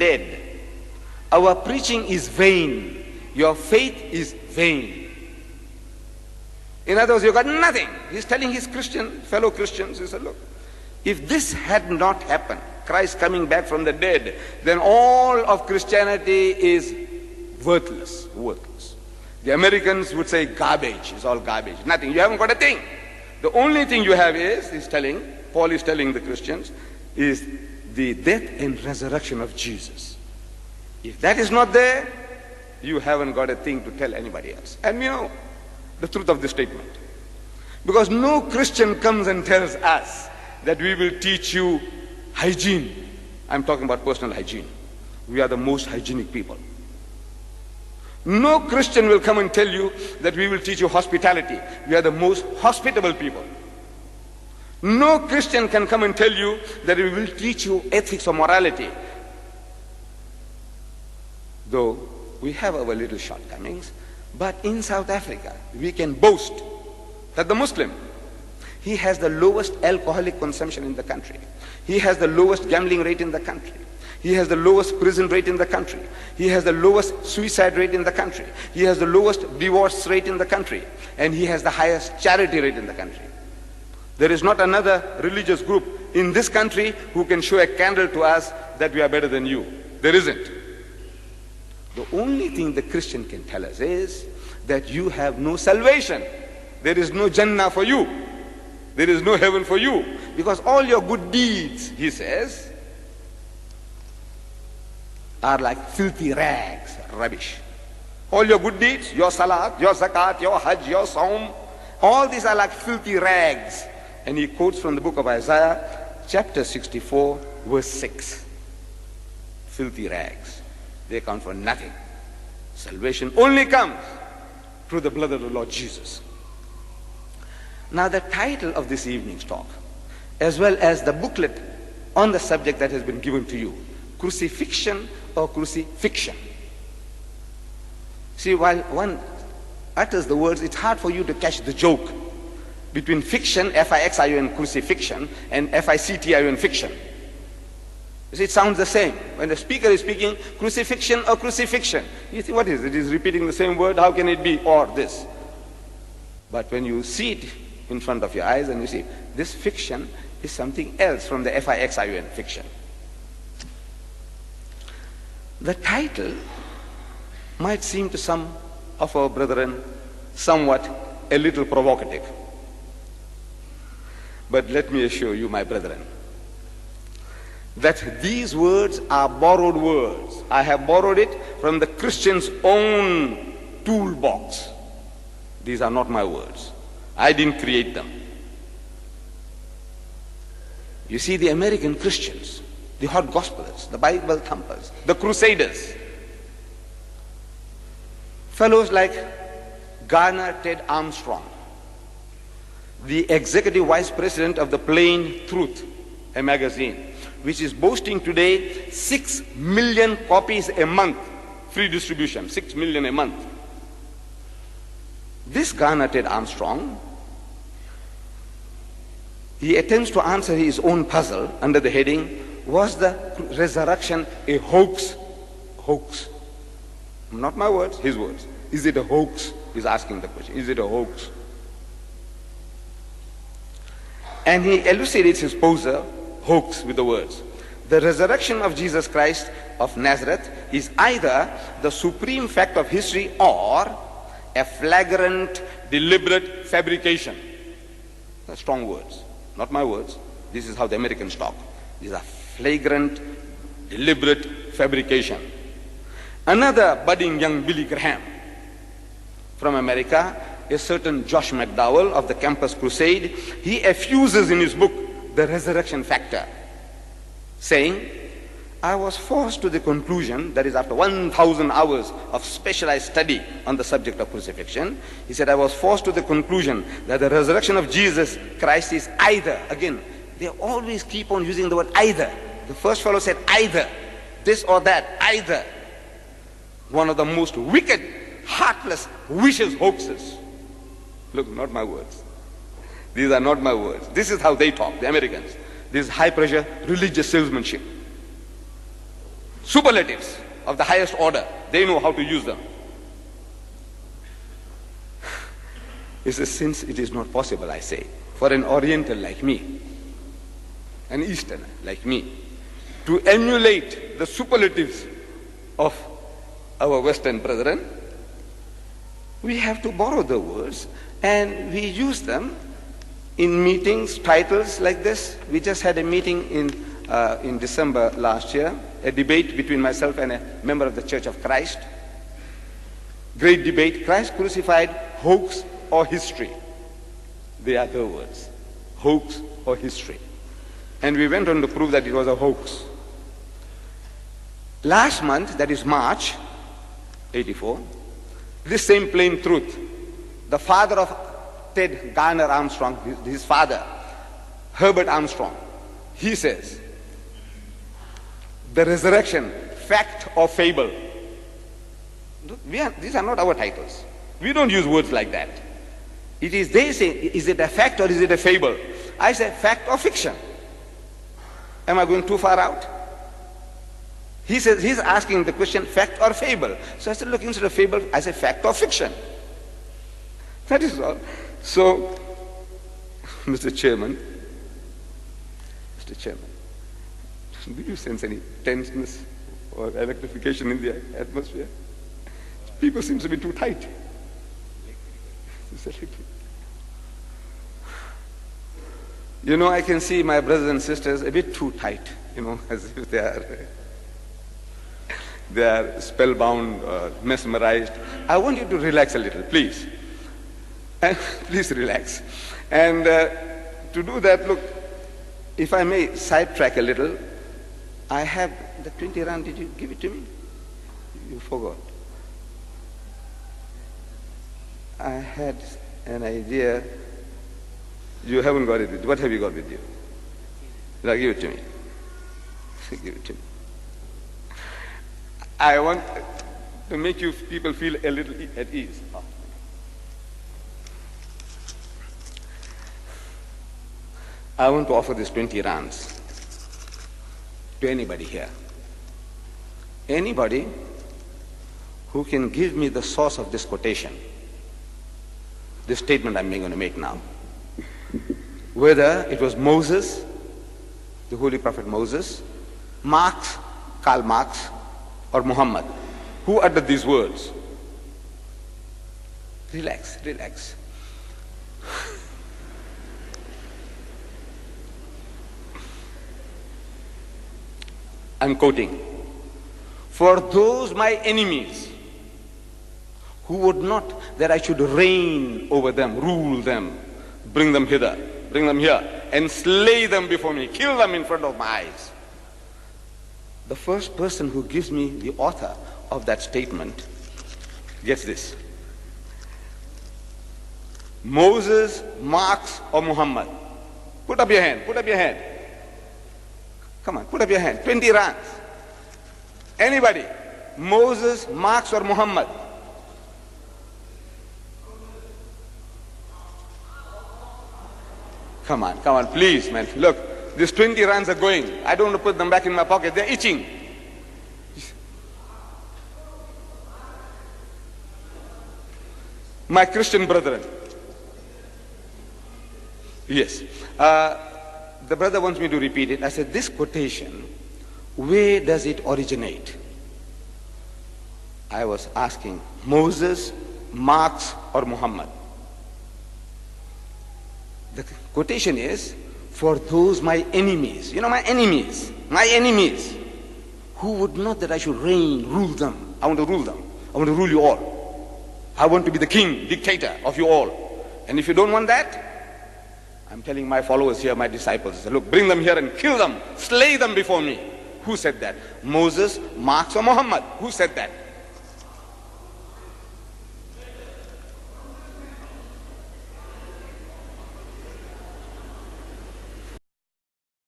dead. Our preaching is vain. Your faith is vain. In other words, you got nothing. He's telling his fellow Christians, he said, look, if this had not happened, Christ coming back from the dead, then all of Christianity is worthless. The Americans would say garbage. It's all garbage. Nothing. You haven't got a thing. The only thing you have is, Paul is telling the Christians, is the death and resurrection of Jesus. If that is not there, you haven't got a thing to tell anybody else. And we know the truth of this statement. Because no Christian comes and tells us that we will teach you hygiene. I'm talking about personal hygiene. We are the most hygienic people. No Christian will come and tell you that we will teach you hospitality. We are the most hospitable people. No Christian can come and tell you that we will teach you ethics or morality. Though we have our little shortcomings, but in South Africa, we can boast that the Muslim, he has the lowest alcoholic consumption in the country. He has the lowest gambling rate in the country. He has the lowest prison rate in the country. He has the lowest suicide rate in the country. He has the lowest divorce rate in the country. And he has the highest charity rate in the country. There is not another religious group in this country who can show a candle to us that we are better than you. There isn't. The only thing the Christian can tell us is that you have no salvation. There is no Jannah for you. There is no heaven for you. Because all your good deeds, he says, are like filthy rags, rubbish. All your good deeds, your salat, your zakat, your hajj, your saum, all these are like filthy rags. And he quotes from the book of Isaiah, chapter 64, verse 6. Filthy rags. They count for nothing. Salvation only comes through the blood of the Lord Jesus. Now the title of this evening's talk, as well as the booklet on the subject that has been given to you, Crucifixion or Crucifixion. See, while one utters the words, it's hard for you to catch the joke between fiction, F-I-X-I-O-N, crucifixion, and F-I-C-T-I-O-N, fiction. You see, it sounds the same. When the speaker is speaking, crucifixion or crucifixion, you think, what is it? It is repeating the same word. How can it be or this? But when you see it in front of your eyes and you see, this fiction is something else from the F-I-X-I-O-N, fiction. The title might seem to some of our brethren somewhat a little provocative. But let me assure you, my brethren, that these words are borrowed words. I have borrowed it from the Christian's own toolbox. These are not my words. I didn't create them. You see, the American Christians, the hot gospelers, the Bible thumpers, the crusaders, fellows like Garner Ted Armstrong, the executive vice president of the Plain Truth, a magazine, which is boasting today 6 million copies a month, free distribution, 6 million a month. This Garner Ted Armstrong, he attempts to answer his own puzzle under the heading, was the resurrection a hoax? Hoax. Not my words, his words. Is it a hoax? He's asking the question. Is it a hoax? And he elucidates his poser, hoax, with the words. The resurrection of Jesus Christ of Nazareth is either the supreme fact of history or a flagrant, deliberate fabrication. They're strong words. Not my words. This is how the Americans talk. These are flagrant, deliberate fabrication. Another budding young Billy Graham from America, a certain Josh McDowell of the Campus Crusade, he effuses in his book The Resurrection Factor, saying, I was forced to the conclusion, that is after 1,000 hours of specialized study on the subject of crucifixion, he said, I was forced to the conclusion that the resurrection of Jesus Christ is either, again, they always keep on using the word either. The first fellow said either, this or that, either. One of the most wicked, heartless, vicious hoaxes. Look, not my words. These are not my words. This is how they talk, the Americans. This is high pressure religious salesmanship. superlatives of the highest order. They know how to use them. He says, since it is not possible, I say, for an Oriental like me, an Easterner like me, to emulate the superlatives of our Western brethren, we have to borrow the words and we use them in meetings, titles like this. We just had a meeting in December last year, a debate between myself and a member of the Church of Christ. Great debate, Christ crucified, hoax or history. They are the words, hoax or history. And we went on to prove that it was a hoax. Last month, that is March 84, this same plain truth, the father of Ted Garner Armstrong, his father, Herbert Armstrong, he says, the resurrection, fact or fable. These are not our titles. We don't use words like that. It is they say, is it a fact or is it a fable? I say fact or fiction. Am I going too far out? He says, he's asking the question, fact or fable. So I said, look, instead of fable, I say fact or fiction. That is all. So, Mr. Chairman, do you sense any tenseness or electrification in the atmosphere? People seem to be too tight. You know, I can see my brothers and sisters a bit too tight, you know, as if they are spellbound, mesmerized. I want you to relax a little, please. Please relax. And to do that, look, if I may sidetrack a little, I have the 20 rand. Did you give it to me? You forgot. I had an idea. You haven't got it with you. What have you got with you? Now give it to me. Give it to me. I want to make you people feel a little at ease. I want to offer this 20 rands to anybody here. Anybody who can give me the source of this quotation, this statement I'm going to make now. Whether it was Moses, the Holy Prophet Moses, Marx, Karl Marx, or Muhammad, who uttered these words. Relax, relax. I'm quoting, for those my enemies who would not that I should reign over them, rule them, bring them hither, bring them here, and slay them before me, kill them in front of my eyes. The first person who gives me the author of that statement gets this. Moses, Marx, or Muhammad. Put up your hand, put up your hand. Come on, put up your hand. 20 rands. Anybody? Moses, Marx, or Muhammad? Come on, please, man. Look, these 20 rands are going. I don't want to put them back in my pocket. They're itching. My Christian brethren. Yes. The brother wants me to repeat it. I said, this quotation, where does it originate? I was asking, Moses, Marx, or Muhammad? The quotation is, for those my enemies, you know, my enemies, who would not that I should reign, rule them. I want to rule them. I want to rule you all. I want to be the king, dictator of you all. And if you don't want that, I'm telling my followers here, my disciples, look, bring them here and kill them, slay them before me. Who said that? Moses, Marx, or Muhammad? Who said that?